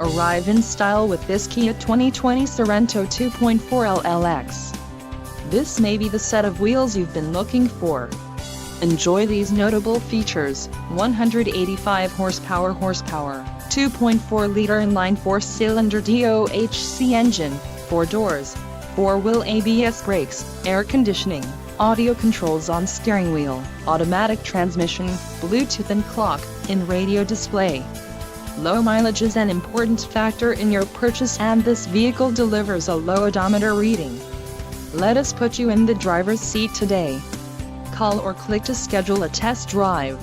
Arrive in style with this Kia 2020 Sorento 2.4 LLX. This may be the set of wheels you've been looking for. Enjoy these notable features: 185 horsepower, 2.4-liter inline 4-cylinder DOHC engine, 4 doors, 4-wheel ABS brakes, air conditioning, audio controls on steering wheel, automatic transmission, Bluetooth and clock-in radio display. Low mileage is an important factor in your purchase, and this vehicle delivers a low odometer reading. Let us put you in the driver's seat today. Call or click to schedule a test drive.